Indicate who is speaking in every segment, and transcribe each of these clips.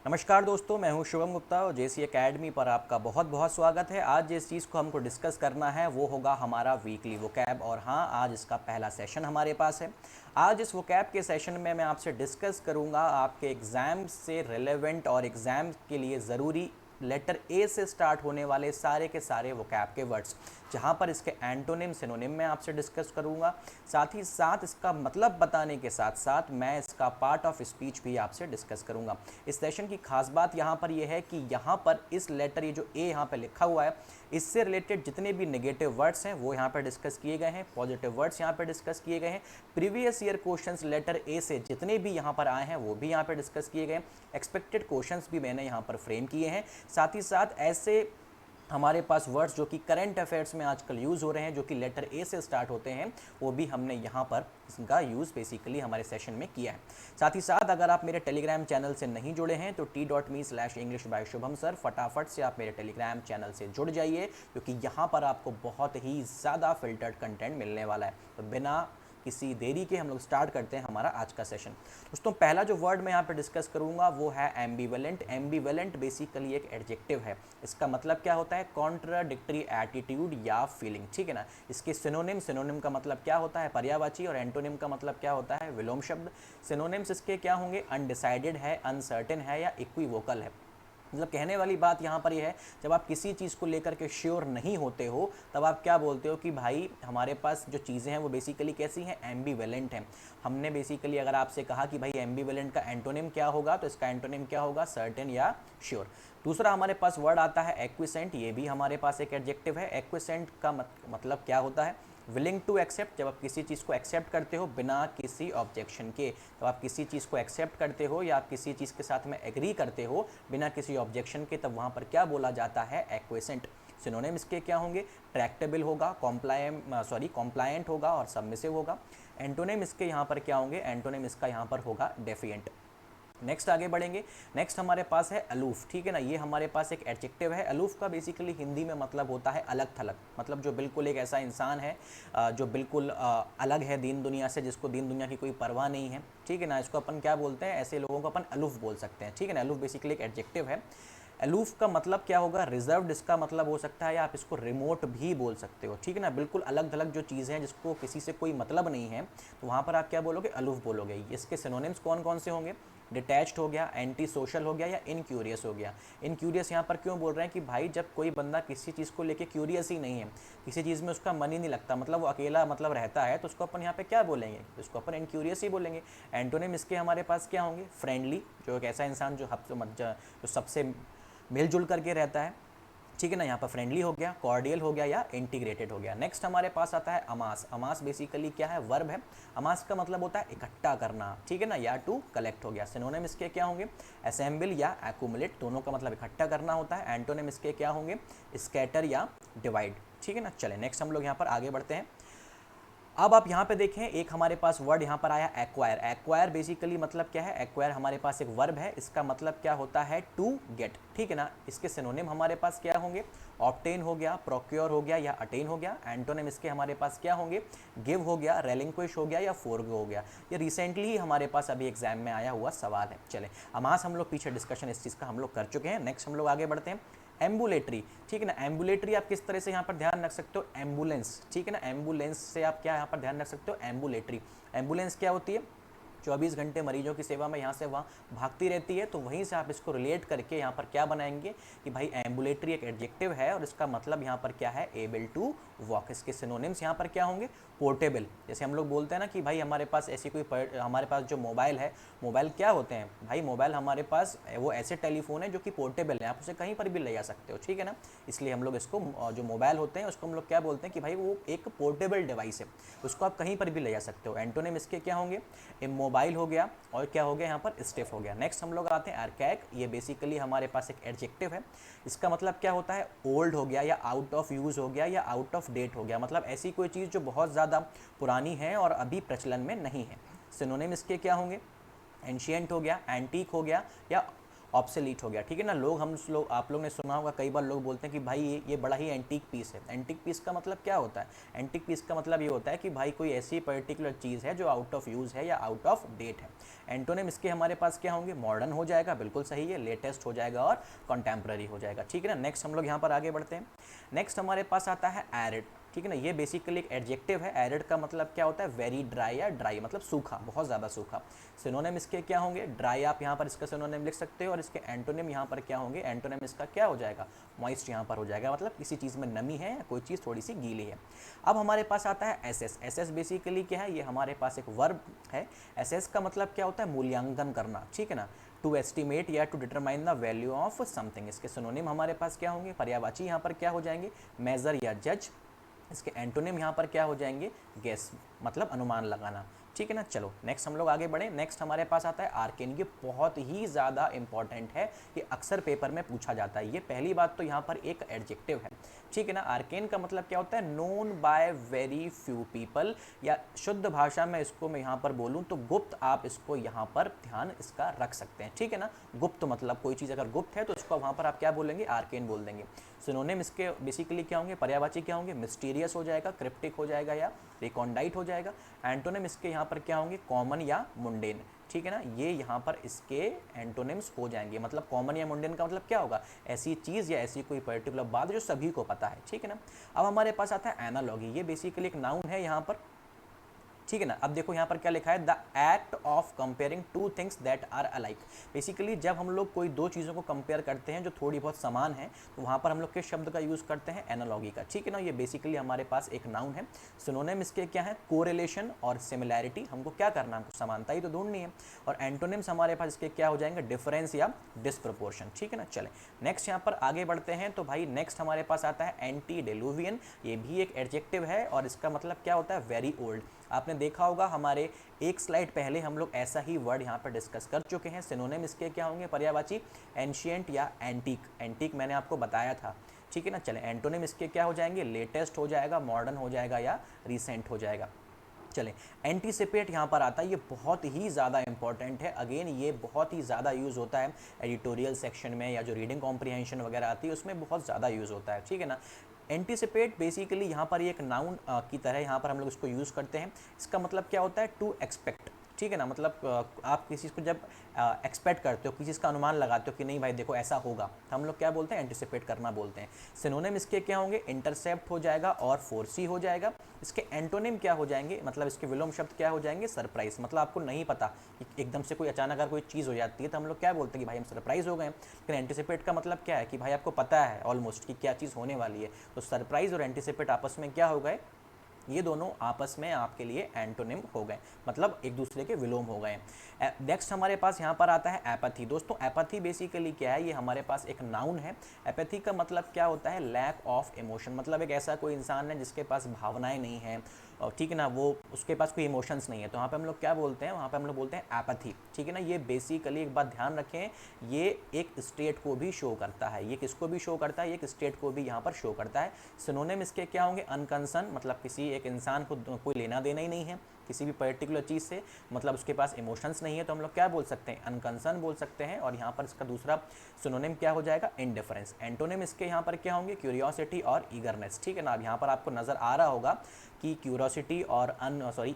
Speaker 1: नमस्कार दोस्तों, मैं हूं शुभम गुप्ता और जेसी एकेडमी पर आपका बहुत बहुत स्वागत है। आज जिस चीज़ को हमको डिस्कस करना है वो होगा हमारा वीकली वोकैब। और हाँ, आज इसका पहला सेशन हमारे पास है। आज इस वोकैब के सेशन में मैं आपसे डिस्कस करूंगा आपके एग्ज़ाम से रिलेवेंट और एग्ज़ाम के लिए ज़रूरी लेटर ए से स्टार्ट होने वाले सारे के सारे वोकैब के वर्ड्स, जहाँ पर इसके एंटोनिम सिनोनिम मैं आपसे डिस्कस करूँगा। साथ ही साथ इसका मतलब बताने के साथ साथ मैं इसका पार्ट ऑफ स्पीच भी आपसे डिस्कस करूँगा। इस सेशन की खास बात यहाँ पर यह है कि यहाँ पर इस लेटर, ये जो ए यहाँ पर लिखा हुआ है, इससे रिलेटेड जितने भी नेगेटिव वर्ड्स हैं वो यहाँ पर डिस्कस किए गए हैं, पॉजिटिव वर्ड्स यहाँ पर डिस्कस किए गए हैं। Previous year questions letter A से जितने भी यहाँ पर आए हैं वो भी यहाँ पर डिस्कस किए गए हैं। एक्सपेक्टेड क्वेश्चंस भी मैंने यहाँ पर फ्रेम किए हैं। साथ ही साथ ऐसे हमारे पास वर्ड्स जो कि करंट अफेयर्स में आजकल यूज़ हो रहे हैं, जो कि लेटर ए से स्टार्ट होते हैं, वो भी हमने यहाँ पर इसका यूज़ बेसिकली हमारे सेशन में किया है। साथ ही साथ अगर आप मेरे टेलीग्राम चैनल से नहीं जुड़े हैं तो t.me/English by शुभम सर, फटाफट से आप मेरे टेलीग्राम चैनल से जुड़ जाइए, क्योंकि यहाँ पर आपको बहुत ही ज़्यादा फिल्टर्ड कंटेंट मिलने वाला है। तो बिना किसी देरी के हम लोग स्टार्ट करते हैं हमारा आज का सेशन। दोस्तों, पहला जो वर्ड मैं यहाँ पे डिस्कस करूँगा वो है एम्बीवेलेंट। एम्बीवेलेंट बेसिकली एक एडजेक्टिव है। इसका मतलब क्या होता है? कॉन्ट्राडिक्टरी एटीट्यूड या फीलिंग, ठीक है ना। इसके सिनोनिम का मतलब क्या होता है? पर्यायवाची। और एंटोनिम का मतलब क्या होता है? विलोम शब्द। सिनोनिम्स इसके क्या होंगे? अनडिसाइडेड है, अनसर्टेन है या इक्विवोकल है। मतलब कहने वाली बात यहाँ पर यह है, जब आप किसी चीज़ को लेकर के श्योर नहीं होते हो तब आप क्या बोलते हो कि भाई हमारे पास जो चीज़ें हैं वो बेसिकली कैसी हैं? एम्बीवेलेंट हैं। हमने बेसिकली अगर आपसे कहा कि भाई एम्बीवेलेंट का एंटोनिम क्या होगा, तो इसका एंटोनिम क्या होगा? सर्टेन या श्योर। दूसरा हमारे पास वर्ड आता है एक्विसेंट। ये भी हमारे पास एक एडजेक्टिव है। एक्विसेंट का मतलब क्या होता है? Willing to accept. जब आप किसी चीज़ को एक्सेप्ट करते हो बिना किसी ऑब्जेक्शन के, तो आप किसी चीज़ को एक्सेप्ट करते हो या आप किसी चीज़ के साथ में एग्री करते हो बिना किसी ऑब्जेक्शन के, तब वहाँ पर क्या बोला जाता है? एक्वेसेंट। सिनोनिम इसके क्या होंगे? ट्रैक्टेबल होगा, कॉम्प्लायंट होगा और सबमिसिव होगा। एंटोनिम इसके यहाँ पर क्या होंगे? एंटोनिम इसका यहाँ पर होगा डेफिएंट। नेक्स्ट आगे बढ़ेंगे। नेक्स्ट हमारे पास है अलूफ, ठीक है ना। ये हमारे पास एक एडजेक्टिव है। अलूफ का बेसिकली हिंदी में मतलब होता है अलग थलग। मतलब जो बिल्कुल एक ऐसा इंसान है जो बिल्कुल अलग है दीन दुनिया से, जिसको दीन दुनिया की कोई परवाह नहीं है, ठीक है ना। इसको अपन क्या बोलते हैं? ऐसे लोगों को अपन अलूफ बोल सकते हैं, ठीक है ना। अलूफ बेसिकली एक एडजेक्टिव है। अलूफ का मतलब क्या होगा? रिजर्व्ड इसका मतलब हो सकता है, या आप इसको रिमोट भी बोल सकते हो, ठीक है ना। बिल्कुल अलग थलग जो चीज़ें हैं जिसको किसी से कोई मतलब नहीं है, तो वहाँ पर आप क्या बोलोगे? अलूफ बोलोगे। इसके सिनोनिम्स कौन कौन से होंगे? डिटैच्ड हो गया, एंटी सोशल हो गया या इनक्यूरियस हो गया। इनक्यूरियस यहाँ पर क्यों बोल रहे हैं? कि भाई जब कोई बंदा किसी चीज़ को लेके क्यूरियस ही नहीं है, किसी चीज़ में उसका मन ही नहीं लगता, मतलब वो अकेला मतलब रहता है, तो उसको अपन यहाँ पे क्या बोलेंगे? इसको अपन इनक्यूरियस ही बोलेंगे। एंटोनिम इसके हमारे पास क्या होंगे? फ्रेंडली, जो एक ऐसा इंसान जो सबसे मिलजुल करके रहता है, ठीक है ना। यहाँ पर फ्रेंडली हो गया, कॉर्डियल हो गया या इंटीग्रेटेड हो गया। नेक्स्ट हमारे पास आता है अमास। अमास बेसिकली क्या है? वर्ब है। अमास का मतलब होता है इकट्ठा करना, ठीक है ना, या टू कलेक्ट हो गया। सिनोनिम इसके क्या होंगे? असेंबल या एक्यूमुलेट, दोनों का मतलब इकट्ठा करना होता है। एंटोनिम इसके क्या होंगे? स्कैटर या डिवाइड, ठीक है ना। चले नेक्स्ट हम लोग यहाँ पर आगे बढ़ते हैं। अब आप यहाँ पे देखें, एक हमारे पास वर्ड यहाँ पर आया एक्वायर। एक्वायर बेसिकली मतलब क्या है? एक्वायर हमारे पास एक वर्ब है। इसका मतलब क्या होता है? टू गेट, ठीक है ना। इसके सिनोनिम हमारे पास क्या होंगे? ऑब्टेन हो गया, प्रोक्योर हो गया या अटेन हो गया। एंटोनिम इसके हमारे पास क्या होंगे? गिव हो गया, रेलिंक्विश हो गया या फोरगो हो गया। ये रिसेंटली ही हमारे पास अभी एग्जाम में आया हुआ सवाल है। चले, अमास हम लोग पीछे डिस्कशन इस चीज़ का हम लोग कर चुके हैं। नेक्स्ट हम लोग आगे बढ़ते हैं। एम्बुलेटरी, ठीक है ना। एम्बुलेटरी आप किस तरह से यहाँ पर ध्यान रख सकते हो? एम्बुलेंस, ठीक है ना। एम्बुलेंस से आप क्या यहाँ पर ध्यान रख सकते हो? एम्बुलेटरी। एम्बुलेंस क्या होती है? 24 घंटे मरीजों की सेवा में यहाँ से वहाँ भागती रहती है। तो वहीं से आप इसको रिलेट करके यहाँ पर क्या बनाएंगे कि भाई एम्बुलेटरी एक एडजेक्टिव है और इसका मतलब यहाँ पर क्या है? Able to walk. इसके सिनोनिम्स यहाँ पर क्या होंगे? पोर्टेबल। जैसे हम लोग बोलते हैं ना कि भाई हमारे पास ऐसी हमारे पास जो मोबाइल है, मोबाइल क्या होते हैं भाई? मोबाइल हमारे पास वो ऐसे टेलीफोन है जो कि पोर्टेबल है, आप उसे कहीं पर भी ले जा सकते हो, ठीक है ना। इसलिए हम लोग इसको जो मोबाइल होते हैं उसको हम लोग क्या बोलते हैं कि भाई वो एक पोर्टेबल डिवाइस है, उसको आप कहीं पर भी ले जा सकते हो। एंटोनिम इसके क्या होंगे? इमोबाइल हो गया और क्या हो गया यहाँ पर? स्टिफ हो गया। नेक्स्ट हम लोग आते हैं आर्कैक। ये बेसिकली हमारे पास एक एडजेक्टिव है। इसका मतलब क्या होता है? ओल्ड हो गया या आउट ऑफ यूज़ हो गया या आउट ऑफ डेट हो गया। मतलब ऐसी कोई चीज़ जो बहुत ज़्यादा पुरानी है और अभी प्रचलन में नहीं है। सिनोनिम इसके क्या होंगे? एंशियंट हो गया, एंटीक हो गया या ऑब्सोलीट हो गया, ठीक है ना। लोग आप लोग ने सुना होगा, कई बार लोग बोलते हैं कि भाई ये बड़ा ही एंटीक पीस है। एंटीक पीस का मतलब क्या होता है? एंटीक पीस का मतलब ये होता है कि भाई कोई ऐसी पर्टिकुलर चीज़ है जो आउट ऑफ यूज़ है या आउट ऑफ डेट है। एंटोनिम इसके हमारे पास क्या होंगे? मॉडर्न हो जाएगा, बिल्कुल सही है, लेटेस्ट हो जाएगा और कंटेम्प्रेरी हो जाएगा, ठीक है ना। नेक्स्ट हम लोग यहाँ पर आगे बढ़ते हैं। नेक्स्ट हमारे पास आता है एरिड, ठीक है ना। ये बेसिकली एक एडजेक्टिव है। एरिड का मतलब क्या होता है? वेरी ड्राई या ड्राई मतलब सूखा, बहुत ज़्यादा सूखा। सिनोनिम इसके क्या होंगे? ड्राई आप यहाँ पर इसका सिनोनिम लिख सकते हो, और इसके एंटोनिम यहाँ पर क्या होंगे? एंटोनिम इसका क्या हो जाएगा? मॉइस्ट यहाँ पर हो जाएगा, मतलब किसी चीज़ में नमी है या कोई चीज़ थोड़ी सी गीली है। अब हमारे पास आता है एसेस। एसेस बेसिकली क्या है? ये हमारे पास एक वर्ब है। एसेस का मतलब क्या होता है? मूल्यांकन करना, ठीक है ना। टू एस्टिमेट या to determine the value of something. इसके सिनोनिम हमारे पास क्या होंगे? पर्यायवाची यहाँ पर क्या हो जाएंगे? मेजर या जज। इसके एंटोनिम यहाँ पर क्या हो जाएंगे? गेस, मतलब अनुमान लगाना, ठीक है ना। चलो नेक्स्ट हम लोग आगे बढ़े। नेक्स्ट हमारे पास आता है आर्केन। ये बहुत ही ज़्यादा इंपॉर्टेंट है, ये अक्सर पेपर में पूछा जाता है। ये पहली बात तो यहाँ पर एक एडजेक्टिव है, ठीक है ना। आर्केन का मतलब क्या होता है? Known by very few people, या शुद्ध भाषा में इसको मैं यहाँ पर बोलूँ तो गुप्त। आप इसको यहाँ पर ध्यान इसका रख सकते हैं, ठीक है ना। गुप्त मतलब कोई चीज़ अगर गुप्त है तो इसको वहाँ पर आप क्या बोलेंगे? आर्केन बोल देंगे। सिनोनिम इसके बेसिकली क्या होंगे? पर्यायवाची क्या होंगे? मिस्टीरियस हो जाएगा, क्रिप्टिक हो जाएगा या रिकॉन्डाइट हो जाएगा। एंटोनिम इसके यहाँ पर क्या होंगे? कॉमन या मुंडेन, ठीक है ना। ये यहाँ पर इसके एंटोनिम्स हो जाएंगे। मतलब कॉमन या मुंडेन का मतलब क्या होगा? ऐसी चीज़ या ऐसी कोई पर्टिकुलर बात जो सभी को पता है, ठीक है ना। अब हमारे पास आता है एनालॉगी। ये बेसिकली एक नाउन है यहाँ पर, ठीक है ना। अब देखो यहाँ पर क्या लिखा है? The act of comparing two things that are alike. Basically जब हम लोग कोई दो चीज़ों को कंपेयर करते हैं जो थोड़ी बहुत समान है, तो वहाँ पर हम लोग किस शब्द का यूज़ करते हैं? एनालॉगी का, ठीक है ना। ये बेसिकली हमारे पास एक नाउन है। सिनोनिम इसके क्या है? कोरिलेशन और सिमिलैरिटी। हमको क्या करना है? हमको समानता ही तो ढूंढनी है। और एंटोनिम्स हमारे पास इसके क्या हो जाएंगे? डिफरेंस या डिसप्रपोर्शन, ठीक है ना। चले नेक्स्ट यहाँ पर आगे बढ़ते हैं। तो भाई नेक्स्ट हमारे पास आता है एंटी डेलुवियन। ये भी एक एडजेक्टिव है और इसका मतलब क्या होता है? Very old. आपने देखा होगा हमारे एक स्लाइड पहले हम लोग ऐसा ही वर्ड यहाँ पर डिस्कस कर चुके हैं। सिनोनिम इसके क्या होंगे? पर्यायवाची एंशिएंट या एंटीक। एंटीक मैंने आपको बताया था, ठीक है ना। चले एंटोनिम इसके क्या हो जाएंगे? लेटेस्ट हो जाएगा, मॉडर्न हो जाएगा या रिसेंट हो जाएगा। चलें, एंटीसिपेट यहाँ पर आता है। ये बहुत ही ज़्यादा इंपॉर्टेंट है। अगेन ये बहुत ही ज़्यादा यूज़ होता है एडिटोरियल सेक्शन में, या जो रीडिंग कॉम्प्रिहेंशन वगैरह आती है उसमें बहुत ज़्यादा यूज़ होता है, ठीक है ना। एंटीसिपेट बेसिकली यहाँ पर एक नाउन की तरह यहाँ पर हम लोग इसको यूज़ करते हैं। इसका मतलब क्या होता है? टू एक्सपेक्ट, ठीक है ना। मतलब आप किसी को जब एक्सपेक्ट करते हो, किसी चीज़ का अनुमान लगाते हो कि नहीं भाई देखो ऐसा होगा, तो हम लोग क्या बोलते हैं? एंटिसिपेट करना बोलते हैं। सिनोनिम इसके क्या होंगे? इंटरसेप्ट हो जाएगा और फोर्सी हो जाएगा। इसके एंटोनिम क्या हो जाएंगे? मतलब इसके विलोम शब्द क्या हो जाएंगे? सरप्राइज। मतलब आपको नहीं पता कि एकदम से कोई अचानक अगर कोई चीज़ हो जाती है तो हम लोग क्या बोलते हैं कि भाई हम सरप्राइज हो गए। लेकिन एंटिसिपेट का मतलब क्या है? कि भाई आपको पता है ऑलमोस्ट कि क्या चीज़ होने वाली है। तो सरप्राइज और एंटिसिपेट आपस में क्या हो गए? ये दोनों आपस में आपके लिए एंटोनिम हो गए, मतलब एक दूसरे के विलोम हो गए। नेक्स्ट हमारे पास यहाँ पर आता है एपैथी। दोस्तों एपैथी बेसिकली क्या है? ये हमारे पास एक नाउन है। एपैथी का मतलब क्या होता है? Lack of emotion. मतलब एक ऐसा कोई इंसान है जिसके पास भावनाएं नहीं हैं, और ठीक है ना, वो उसके पास कोई इमोशंस नहीं है, तो वहाँ पे हम लोग क्या बोलते हैं? वहाँ पे हम लोग बोलते हैं एपैथी, ठीक है ना। ये बेसिकली एक बात ध्यान रखें, ये एक स्टेट को भी शो करता है। ये किसको भी शो करता है? ये एक स्टेट को भी यहाँ पर शो करता है। सिनोनिम इसके क्या होंगे? अनकंसर्न। मतलब किसी एक इंसान को कोई लेना देना ही नहीं है किसी भी पर्टिकुलर चीज़ से, मतलब उसके पास इमोशंस नहीं है, तो हम लोग क्या बोल सकते हैं? अनकंसर्न बोल सकते हैं। और यहाँ पर इसका दूसरा सिनोनिम क्या हो जाएगा? इंडिफरेंस। एंटोनिम इसके यहाँ पर क्या होंगे? क्यूरियोसिटी और ईगरनेस, ठीक है ना। अब यहाँ पर आपको नज़र आ रहा होगा कि क्यूरियोसिटी और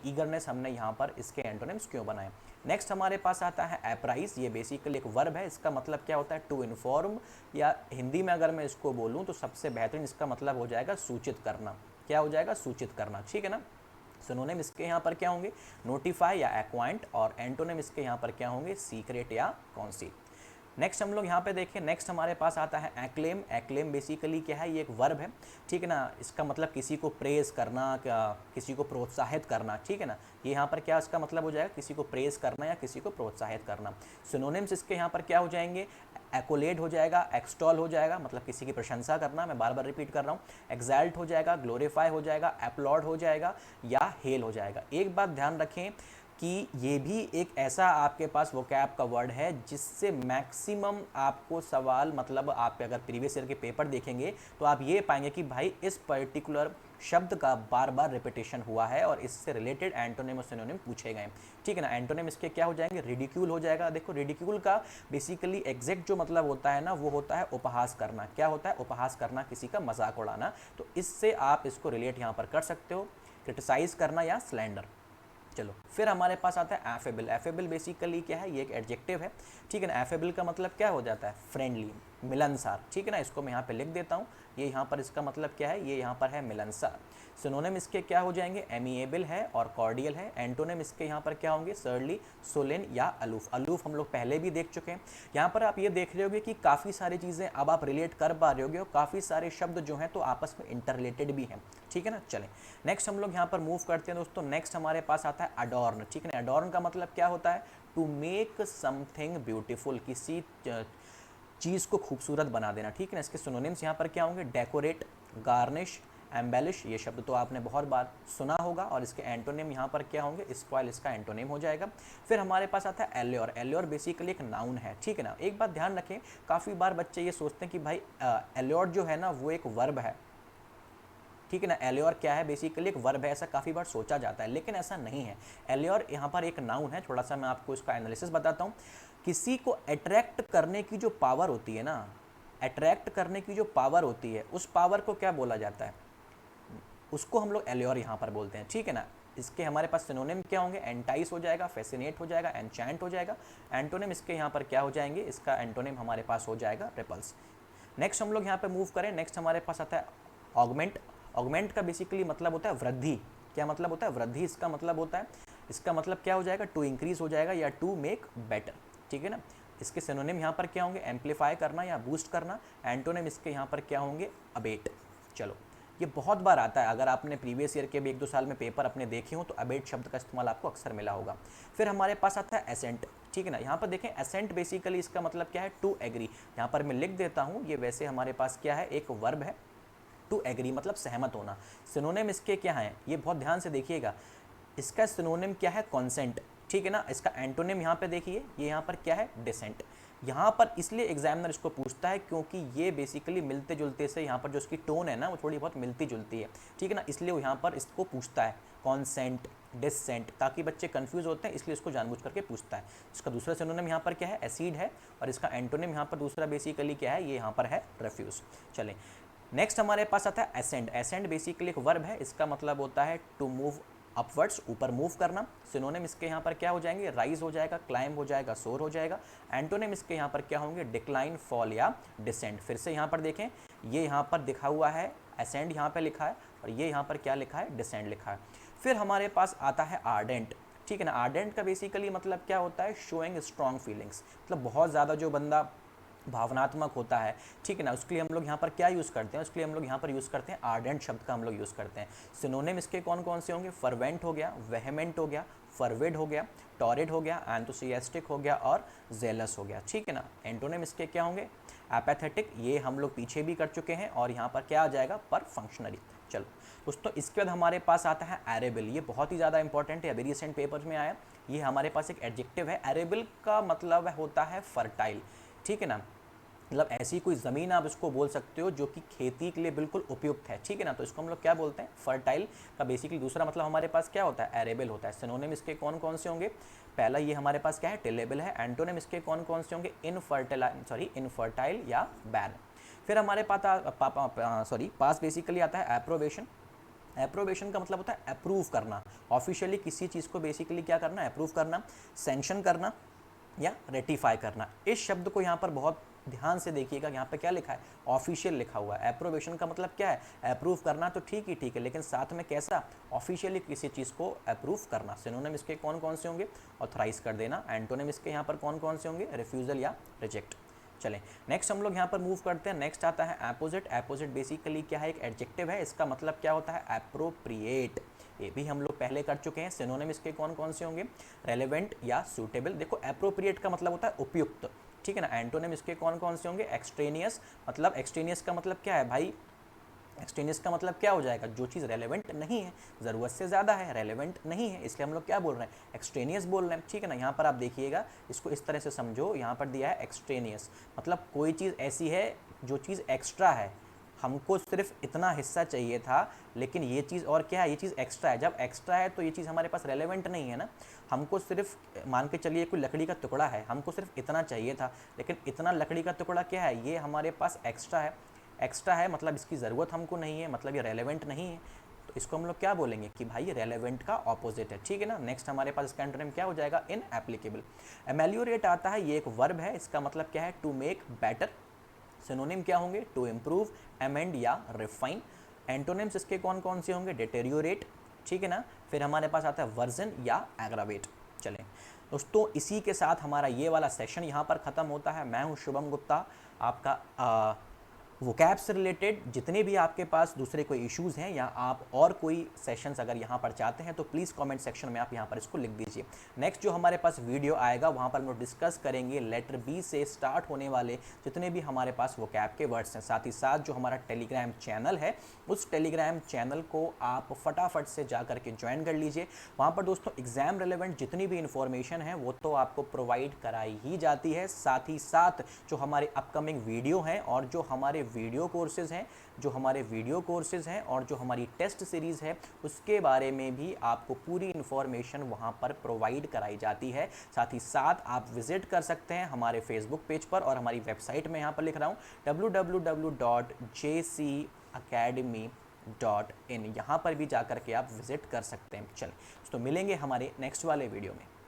Speaker 1: ईगरनेस हमने यहाँ पर इसके एंटोनिम्स क्यों बनाए। नेक्स्ट हमारे पास आता है एप्राइज। ये बेसिकली एक वर्ब है। इसका मतलब क्या होता है? टू इन्फॉर्म, या हिंदी में अगर मैं इसको बोलूँ तो सबसे बेहतरीन इसका मतलब हो जाएगा सूचित करना। क्या हो जाएगा? सूचित करना, ठीक है ना। सिनोनिम इसके यहाँ पर क्या होंगे? नोटिफाई या एक्वाइंट। और एंटोनिम इसके यहाँ पर क्या होंगे? सीक्रेट या कॉन्सील। नेक्स्ट हम लोग यहाँ पे देखें, नेक्स्ट हमारे पास आता है एक्लेम। एक्लेम बेसिकली क्या है? ये एक वर्ब है, ठीक है ना। इसका मतलब किसी को प्रेज करना, किसी को प्रोत्साहित करना, ठीक है ना। ये यहाँ पर क्या इसका मतलब हो जाएगा? किसी को प्रेज करना या किसी को प्रोत्साहित करना। सिनोनिम्स इसके यहाँ पर क्या हो जाएंगे? एक्ोलेट हो जाएगा, एक्सटॉल हो जाएगा, मतलब किसी की प्रशंसा करना, मैं बार बार रिपीट कर रहा हूँ। एक्साल्ट हो जाएगा, ग्लोरीफाई हो जाएगा, अपलॉड हो जाएगा या हेल हो जाएगा। एक बात ध्यान रखें, कि ये भी एक ऐसा आपके पास वोकैब का वर्ड है जिससे मैक्सिमम आपको सवाल, मतलब आप अगर प्रीवियस ईयर के पेपर देखेंगे तो आप ये पाएंगे कि भाई इस पर्टिकुलर शब्द का बार बार रिपीटेशन हुआ है और इससे रिलेटेड एंटोनिम और सिनोनिम पूछे गए। ठीक है ना। एंटोनिम इसके क्या हो जाएंगे, रिडिक्यूल हो जाएगा। देखो रिडिक्यूल का बेसिकली एग्जैक्ट जो मतलब होता है ना, वो होता है उपहास करना। क्या होता है, उपहास करना, किसी का मजाक उड़ाना। तो इससे आप इसको रिलेट यहाँ पर कर सकते हो, क्रिटिसाइज करना या स्लैंडर। चलो फिर हमारे पास आता है एफेबल। एफेबल बेसिकली क्या है, ये एक एडजेक्टिव है। ठीक है ना। एफेबल का मतलब क्या हो जाता है, फ्रेंडली, मिलनसार। ठीक है ना। इसको मैं यहाँ पे लिख देता हूँ, ये यहाँ पर इसका मतलब क्या है, ये यहाँ पर है मिलनसार। सिनोनिम इसके क्या हो जाएंगे, एमिएबल है और कॉर्डियल है। एंटोनिम इसके यहाँ पर क्या होंगे, सर्ली, सोलेन या अलूफ। अलूफ हम लोग पहले भी देख चुके हैं। यहाँ पर आप ये देख रहे होगे कि काफ़ी सारी चीज़ें अब आप रिलेट कर पा रहे होगे और काफ़ी सारे शब्द जो हैं तो आपस में इंटर रिलेटेड भी हैं। ठीक है ना। चलें नेक्स्ट हम लोग यहाँ पर मूव करते हैं दोस्तों। नेक्स्ट हमारे पास आता है अडॉर्न। ठीक है ना। अडॉर्न का मतलब क्या होता है, टू मेक समथिंग ब्यूटीफुल, किसी चीज़ को खूबसूरत बना देना। ठीक है ना। इसके सिनोनिम्स यहाँ पर क्या होंगे, डेकोरेट, गार्निश, एम्बेलिश। ये शब्द तो आपने बहुत बार सुना होगा। और इसके एंटोनिम यहाँ पर क्या होंगे, स्पॉइल इसका एंटोनिम हो जाएगा। फिर हमारे पास आता है एल्योर। एल्योर बेसिकली एक नाउन है। ठीक है ना। एक बात ध्यान रखें, काफ़ी बार बच्चे ये सोचते हैं कि भाई एल्योर जो है ना वो एक वर्ब है। ठीक है ना। एल्योर क्या है, बेसिकली एक वर्ब है, ऐसा काफ़ी बार सोचा जाता है, लेकिन ऐसा नहीं है। एल्योर यहाँ पर एक नाउन है। थोड़ा सा मैं आपको इसका एनालिसिस बताता हूँ। किसी को अट्रैक्ट करने की जो पावर होती है ना, अट्रैक्ट करने की जो पावर होती है, उस पावर को क्या बोला जाता है, उसको हम लोग एल्योर यहाँ पर बोलते हैं। ठीक है ना। इसके हमारे पास सिनोनिम क्या होंगे, एंटाइस हो जाएगा, फैसिनेट हो जाएगा, एनचैंट हो जाएगा। एंटोनिम इसके यहाँ पर क्या हो जाएंगे, इसका एंटोनिम हमारे पास हो जाएगा रिपल्स। नेक्स्ट हम लोग यहाँ पे मूव करें। नेक्स्ट हमारे पास आता है ऑगमेंट। ऑगमेंट का बेसिकली मतलब होता है वृद्धि। क्या मतलब होता है, वृद्धि इसका मतलब होता है। इसका मतलब क्या हो जाएगा, टू इंक्रीज हो जाएगा या टू मेक बेटर। ठीक है ना। इसके सिनोनिम यहाँ पर क्या होंगे, एम्पलीफाई करना या बूस्ट करना। एंटोनिम इसके यहाँ पर क्या होंगे, अबेट। चलो ये बहुत बार आता है, अगर आपने प्रीवियस ईयर के भी 1-2 साल में पेपर अपने देखे हो तो अबेट शब्द का इस्तेमाल आपको अक्सर मिला होगा। फिर हमारे पास आता है एसेंट। ठीक है ना। यहाँ पर देखें एसेंट बेसिकली इसका मतलब क्या है, टू एग्री। यहाँ पर मैं लिख देता हूँ, ये वैसे हमारे पास क्या है, एक वर्ब है। टू एग्री मतलब सहमत होना। सिनोनिम इसके क्या है, ये बहुत ध्यान से देखिएगा। इसका सिनोनिम क्या है, कॉन्सेंट। ठीक है ना। इसका एंटोनिम यहाँ पे देखिए, ये यहाँ पर क्या है, डिसेंट। यहाँ पर इसलिए एग्जामिनर इसको पूछता है क्योंकि ये बेसिकली मिलते जुलते से, यहाँ पर जो इसकी टोन है ना वो थोड़ी बहुत मिलती जुलती है। ठीक है ना। इसलिए वो यहाँ पर इसको पूछता है कॉन्सेंट, डिसेंट, ताकि बच्चे कंफ्यूज होते हैं, इसलिए इसको जानबूझ करके पूछता है। इसका दूसरा सिनोनिम यहाँ पर क्या है, एसिड है। और इसका एंटोनिम यहाँ पर दूसरा बेसिकली क्या है, ये यहाँ पर है रेफ्यूज। चलें नेक्स्ट हमारे पास आता है एसेंड। एसेंड बेसिकली एक वर्ब है। इसका मतलब होता है टू मूव अपवर्ड्स, ऊपर मूव करना। सिनोनिम इसके यहाँ पर क्या हो जाएंगे, राइज हो जाएगा, क्लाइंब हो जाएगा, सोर हो जाएगा। एंटोनिम इसके यहाँ पर क्या होंगे, डिक्लाइन, फॉल या डिसेंड। फिर से यहाँ पर देखें, ये यहाँ पर दिखा हुआ है एसेंड, यहाँ पर लिखा है, और ये यहाँ पर क्या लिखा है, डिसेंड लिखा है। फिर हमारे पास आता है आर्डेंट। ठीक है ना। आर्डेंट का बेसिकली मतलब क्या होता है, शोइंग स्ट्रॉन्ग फीलिंग्स, मतलब बहुत ज़्यादा जो बंदा भावनात्मक होता है। ठीक है ना। उसके लिए हम लोग यहाँ पर क्या यूज़ करते हैं, उसके लिए हम लोग यहाँ पर यूज़ करते हैं आर्डेंट शब्द का हम लोग यूज़ करते हैं। सिनोनिम इसके कौन कौन से होंगे, फर्वेंट हो गया, वेहेमेंट हो गया, फरविड हो गया, टॉरिड हो गया, एंथुसियास्टिक हो गया और जेलस हो गया। ठीक है ना। एंटोनिम इसके क्या होंगे, एपैथेटिक, ये हम लोग पीछे भी कर चुके हैं। और यहाँ पर क्या आ जाएगा, पर फंक्शनली। चलो दोस्तों इसके बाद हमारे पास आता है एरेबल। ये बहुत ही ज़्यादा इंपॉर्टेंट है, अभी रिसेंट पेपर्स में आया। ये हमारे पास एक एडजेक्टिव है। एरेबल का मतलब होता है फर्टाइल। ठीक है ना। मतलब ऐसी कोई ज़मीन आप इसको बोल सकते हो जो कि खेती के लिए बिल्कुल उपयुक्त है। ठीक है ना। तो इसको हम लोग क्या बोलते हैं, फर्टाइल। का बेसिकली दूसरा मतलब हमारे पास क्या होता है, एरेबल होता है। सिनोनिम इसके कौन कौन से होंगे, पहला ये हमारे पास क्या है, टिलेबल है। एंटोनिम इसके कौन कौन से होंगे, इनफर्टाइल या बैन। फिर हमारे पास बेसिकली आता है एप्रोवेशन। एप्रोवेशन का मतलब होता है अप्रूव करना, ऑफिशियली किसी चीज़ को बेसिकली क्या करना, अप्रूव करना, सैंक्शन करना या रेटिफाई करना। इस शब्द को यहाँ पर बहुत ध्यान से देखिएगा, यहाँ पे क्या लिखा है, ऑफिशियल लिखा हुआ है। एप्रोवेशन का मतलब क्या है, अप्रूव करना तो ठीक है, लेकिन साथ में कैसा, ऑफिशियली किसी चीज़ को अप्रूव करना। सिनोनिम इसके कौन कौन से होंगे, ऑथराइज कर देना। एंटोनिम इसके यहाँ पर कौन कौन से होंगे, रिफ्यूज़ल या रिजेक्ट। चलें नेक्स्ट हम लोग यहाँ पर मूव करते हैं। नेक्स्ट आता है एपोजिट। एपोजिट बेसिकली क्या है, एक एडजेक्टिव है। इसका मतलब क्या होता है, एप्रोप्रिएट। ये भी हम लोग पहले कर चुके हैं। सिनोनिम इसके कौन कौन से होंगे, रेलेवेंट या सूटेबल। देखो एप्रोप्रिएट का मतलब होता है उपयुक्त। ठीक है ना। एंटोनिम इसके कौन कौन से होंगे, एक्सट्रेनियस। मतलब एक्सट्रेनियस का मतलब क्या है भाई, एक्सट्रेनियस का मतलब क्या हो जाएगा, जो चीज़ रेलेवेंट नहीं है, ज़रूरत से ज़्यादा है, रेलेवेंट नहीं है, इसलिए हम लोग क्या बोल रहे हैं, एक्सट्रेनियस बोल रहे हैं, ठीक है ना। यहाँ पर आप देखिएगा, इसको इस तरह से समझो, यहाँ पर दिया है एक्सट्रेनियस, मतलब कोई चीज़ ऐसी है जो चीज़ एक्स्ट्रा है, हमको सिर्फ इतना हिस्सा चाहिए था, लेकिन ये चीज़ और क्या है, ये चीज़ एक्स्ट्रा है। जब एक्स्ट्रा है तो ये चीज़ हमारे पास रेलेवेंट नहीं है ना, हमको सिर्फ मान के चलिए कोई लकड़ी का टुकड़ा है, हमको सिर्फ इतना चाहिए था, लेकिन इतना लकड़ी का टुकड़ा क्या है, ये हमारे पास एक्स्ट्रा है। एक्स्ट्रा है मतलब इसकी ज़रूरत हमको नहीं है, मतलब ये रेलेवेंट नहीं है, तो इसको हम लोग क्या बोलेंगे कि भाई ये रेलेवेंट का ऑपोजिट है, ठीक है ना। नेक्स्ट हमारे पास इसका एंटोनिम क्या हो जाएगा, इनएप्लीकेबल। एमेलियोरेट आता है, ये एक वर्ब है, इसका मतलब क्या है, टू मेक बेटर। सिनोनिम क्या होंगे, टू इम्प्रूव, अमेंड या रिफाइन। एंटोनिम्स इसके कौन कौन से होंगे, डिटेरियोरेट, ठीक है ना। फिर हमारे पास आता है वर्जन या एग्रावेट। चलें दोस्तों, इसी के साथ हमारा ये वाला सेशन यहाँ पर ख़त्म होता है। मैं हूँ शुभम गुप्ता, आपका वोकैब से रिलेटेड जितने भी आपके पास दूसरे कोई इश्यूज़ हैं या आप और कोई सेशंस अगर यहाँ पर चाहते हैं तो प्लीज़ कमेंट सेक्शन में आप यहाँ पर इसको लिख दीजिए। नेक्स्ट जो हमारे पास वीडियो आएगा वहाँ पर हम लोग डिस्कस करेंगे लेटर बी से स्टार्ट होने वाले जितने भी हमारे पास वोकैब के वर्ड्स हैं। साथ ही साथ जो हमारा टेलीग्राम चैनल है, उस टेलीग्राम चैनल को आप फटाफट से जा करके ज्वाइन कर लीजिए। वहाँ पर दोस्तों एग्ज़ाम रिलेवेंट जितनी भी इंफॉर्मेशन है वो तो आपको प्रोवाइड कराई ही जाती है, साथ ही साथ जो हमारे अपकमिंग वीडियो हैं और जो हमारे वीडियो कोर्सेज़ हैं और जो हमारी टेस्ट सीरीज़ है उसके बारे में भी आपको पूरी इन्फॉर्मेशन वहाँ पर प्रोवाइड कराई जाती है। साथ ही साथ आप विज़िट कर सकते हैं हमारे फेसबुक पेज पर और हमारी वेबसाइट में यहाँ पर लिख रहा हूँ www.jcacademy.in, यहाँ पर भी जा कर के आप विज़िट कर सकते हैं। चलें तो मिलेंगे हमारे नेक्स्ट वाले वीडियो में।